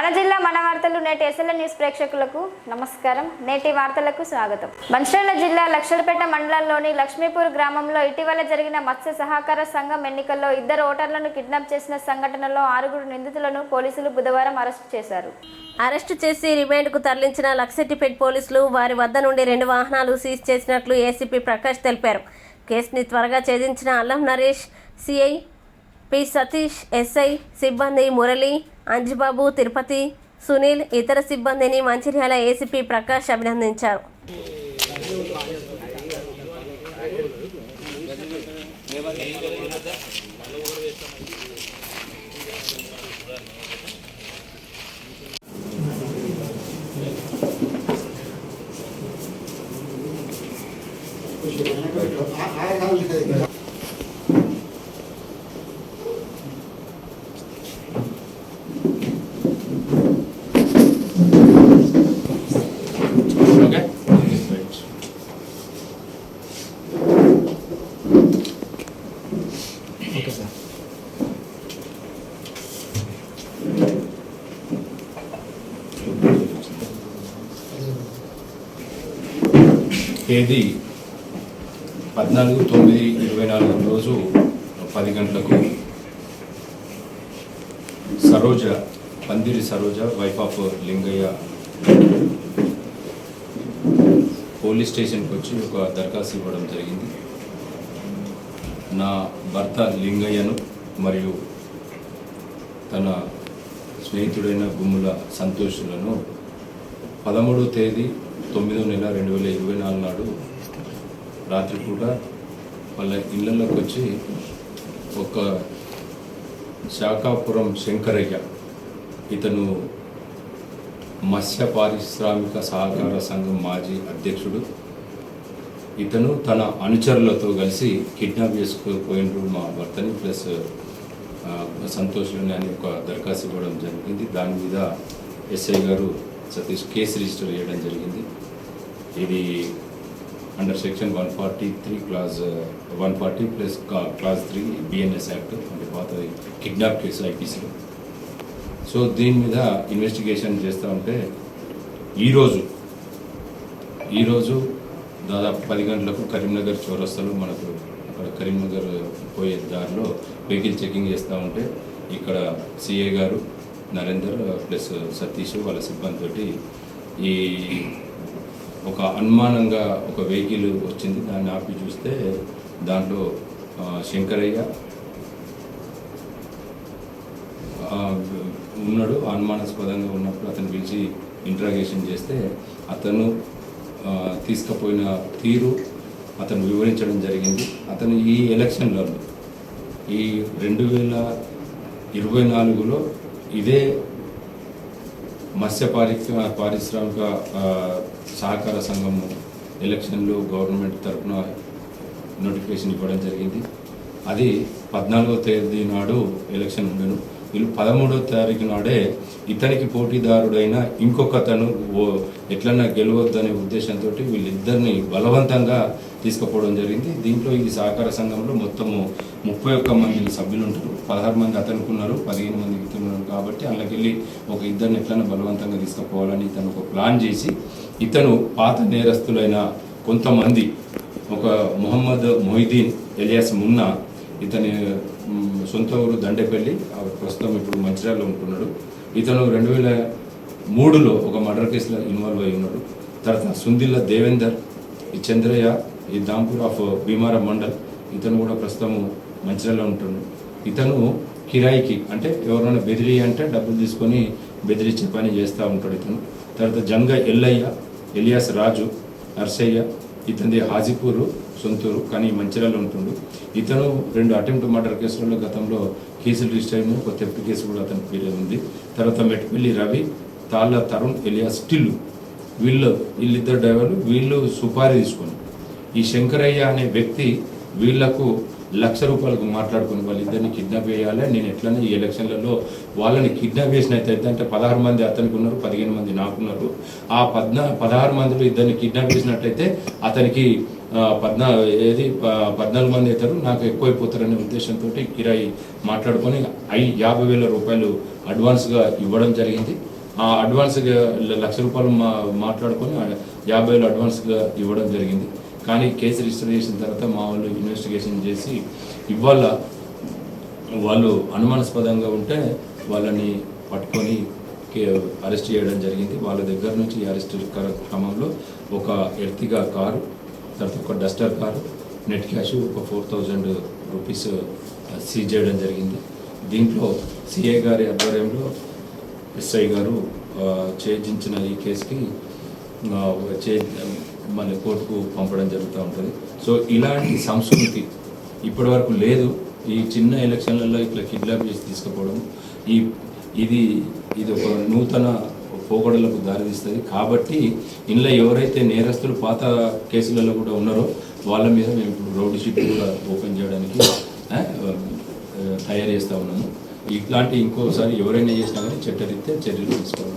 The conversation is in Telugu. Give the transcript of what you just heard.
మన జిల్లా మన వార్తలు నేటి ఎస్ఎల్ఎన్ న్యూస్ ప్రేక్షకులకు నమస్కారం. నేటి వార్తలకు స్వాగతం. మంచిర్యాల జిల్లా లక్షలపేట మండలంలోని లక్ష్మీపూర్ గ్రామంలో ఇటీవల జరిగిన మత్స్య సహకార సంఘం ఎన్నికల్లో 2 ఓటర్లను కిడ్నాప్ చేసిన సంఘటనలో 6 నిందితులను పోలీసులు బుధవారం అరెస్టు చేశారు. అరెస్టు చేసి రిమాండ్కు తరలించిన లక్సెట్టిపేట పోలీసులు వారి వద్ద నుండి 2 వాహనాలు సీజ్ చేసినట్లు ఏసీపీ ప్రకాష్ తెలిపారు. కేసుని త్వరగా ఛేదించిన అల్లం Naresh, CI P Satish, SI సిబ్బంది మురళి, అంజిబాబు, తిరుపతి, సునీల్, ఇతర సిబ్బందిని మంచిర్యాల ఏసీపీ ప్రకాష్ అభినందించారు. తేదీ 14/9/24 రోజు 10 గంటలకు సరోజ, పందిరి Saroja, wife of Lingaiah police స్టేషన్కి వచ్చి ఒక దరఖాస్తు ఇవ్వడం జరిగింది. నా భర్త లింగయ్యను మరియు తన స్నేహితుడైన గుమ్ముల సంతోషులను 13వ తేదీ 9వ నెల 2024 నాడు రాత్రిపూట వాళ్ళ ఇళ్లలోకి వచ్చి ఒక శాఖాపురం శంకరయ్య, ఇతను మత్స్య పారిశ్రామిక సహకార సంఘం మాజీ అధ్యక్షుడు, ఇతను తన అనుచరులతో కలిసి కిడ్నాప్ చేసుకుపోయినప్పుడు మా భర్తని ప్లస్ సంతోషులని అని ఒక దరఖాస్తు ఇవ్వడం జరిగింది. దాని మీద ఎస్ఐ గారు సతీష్ కేసు రిజిస్టర్ చేయడం జరిగింది. ఇది under section 143 clause 140 plus clause 3 BNS act, అంటే పాత కిడ్నాప్ కేసు ఐపీసీలో. సో దీని మీద ఇన్వెస్టిగేషన్ చేస్తూ ఉంటే ఈరోజు దాదాపు 10 గంటలకు కరీంనగర్ చౌరస్తాలో మనకు అక్కడ కరీంనగర్ పోయే దారిలో వెహికల్ చెకింగ్ చేస్తూ ఉంటే ఇక్కడ సిఏ గారు నరేందర్ ప్లస్ సతీష్ వాళ్ళ సిబ్బందితోటి ఈ ఒక అనుమానంగా ఒక వెహికల్ వచ్చింది. దాన్ని ఆపి చూస్తే దాంట్లో శంకరయ్య ఉన్నాడు. అనుమానాస్పదంగా ఉన్నప్పుడు అతను పిలిచి ఇంట్రాగేషన్ చేస్తే అతను తీసుకుపోయిన తీరు అతను వివరించడం జరిగింది. అతను ఈ ఎలక్షన్లలో ఈ 2024లో ఇదే మత్స్య పారిశ్రామిక సహకార సంఘం ఎలక్షన్లో గవర్నమెంట్ తరఫున నోటిఫికేషన్ ఇవ్వడం జరిగింది. అది 14వ తేదీ నాడు ఎలక్షన్ ఉండను. వీళ్ళు 13వ తారీఖు నాడే ఇతనికి పోటీదారుడైన ఇంకొకతను ఎట్లన్నా గెలవద్దనే ఉద్దేశంతో వీళ్ళిద్దరిని బలవంతంగా తీసుకుపోవడం జరిగింది. దీంట్లో ఈ సహకార సంఘంలో మొత్తము 31 మంది సభ్యులు ఉంటారు. 16 మంది అతనికి ఉన్నారు, 15 మంది ఇతరున్నారు. కాబట్టి అందులోకెళ్ళి ఒక ఇద్దరిని ఎట్లన్నా బలవంతంగా తీసుకుపోవాలని ఇతను ఒక ప్లాన్ చేసి ఇతను పాత నేరస్తులైన కొంతమంది, ఒక మొహమ్మద్ మొహిద్దీన్ ఎలియాస్ మున్నా, ఇతని సొంత ఊరు దండేపల్లి, ప్రస్తుతం ఇప్పుడు మంచిర్యాలలో ఉంటున్నాడు. ఇతను 2003లో ఒక మర్డర్ కేసులో ఇన్వాల్వ్ అయి ఉన్నాడు. తర్వాత సుందిల్ల దేవేందర్, ఈ చంద్రయ్య, ఈ దాంపూర్ ఆఫ్ భీమార మండల్, ఇతను కూడా ప్రస్తుతం మంచిర్యాలలో ఉంటున్నాడు. ఇతను కిరాయికి, అంటే ఎవరైనా బెదిరి అంటే డబ్బులు తీసుకొని బెదిరించే పని చేస్తూ ఉంటాడు ఇతను. తర్వాత జంగ ఎల్లయ్య, ఎలియాస్ రాజు, నర్సయ్య, ఇతనిది హాజీపూరు సొంతూరు కానీ మంచిర్యాలలో ఉంటుండు. ఇతను 2 అటెంప్ట్ మర్డర్ కేసులలో గతంలో కేసులు రిజిస్టర్ అయిన ఒక థెఫ్ట్ కేసు కూడా అతని పేరు ఉంది. తర్వాత మెట్పల్లి రవి, తాళ్ళ తరుణ్, ఎలియాస్ టిల్లు, వీళ్ళిద్దరు డ్రైవర్లు. వీళ్ళు సుపారీ తీసుకొని ఈ శంకరయ్య అనే వ్యక్తి వీళ్లకు ₹1,00,000 మాట్లాడుకుని వాళ్ళిద్దరిని కిడ్నాప్ చేయాలి, నేను ఎట్లనే ఈ ఎలక్షన్లలో వాళ్ళని కిడ్నాప్ చేసినట్టయితే, అంటే 16 మంది అతనికి ఉన్నారు, 15 మంది నాకున్నారు. ఆ 16 మందిలో ఇద్దరిని కిడ్నాప్ చేసినట్టయితే అతనికి 14 మంది అవుతారు, నాకు ఎక్కువైపోతారనే ఉద్దేశంతో కిరాయి మాట్లాడుకొని ₹50,000 అడ్వాన్స్గా ఇవ్వడం జరిగింది. ఆ అడ్వాన్స్గా ₹1,00,000 మాట్లాడుకొని 50,000 అడ్వాన్స్గా ఇవ్వడం జరిగింది. కానీ కేసు రిజిస్టర్ చేసిన తర్వాత మా వాళ్ళు ఇన్వెస్టిగేషన్ చేసి ఇవాళ వాళ్ళు అనుమానాస్పదంగా ఉంటే వాళ్ళని పట్టుకొని అరెస్ట్ చేయడం జరిగింది. వాళ్ళ దగ్గర నుంచి అరెస్ట్ క్రమంలో ఒక ఎర్టిగా కారు, తర్వాత ఒక డస్టర్ కారు, నెట్ క్యాష్ ఒక ₹4,000 సీజ్ చేయడం జరిగింది. దీంట్లో సిఐ గారి ఆధ్వర్యంలో ఎస్ఐ గారు ఛేదించిన ఈ కేసుకి మన కోర్టుకు పంపడం జరుగుతూ ఉంటుంది. సో ఇలాంటి సంస్కృతి ఇప్పటివరకు లేదు. ఈ చిన్న ఎలక్షన్లలో ఇట్లా కిడ్నాప్ చేసి తీసుకుపోవడం ఇది ఒక నూతన పోగొడలకు దారితీస్తుంది. కాబట్టి ఇందులో ఎవరైతే నేరస్తులు పాత కేసులలో కూడా ఉన్నారో వాళ్ళ మీద మేము ఇప్పుడు రౌడీ షీట్ కూడా ఓపెన్ చేయడానికి తయారు చేస్తూ ఉన్నాము. ఇట్లాంటి ఇంకోసారి ఎవరైనా చేసినా కానీ చట్టరీత్యా చర్యలు తీసుకోవాలి.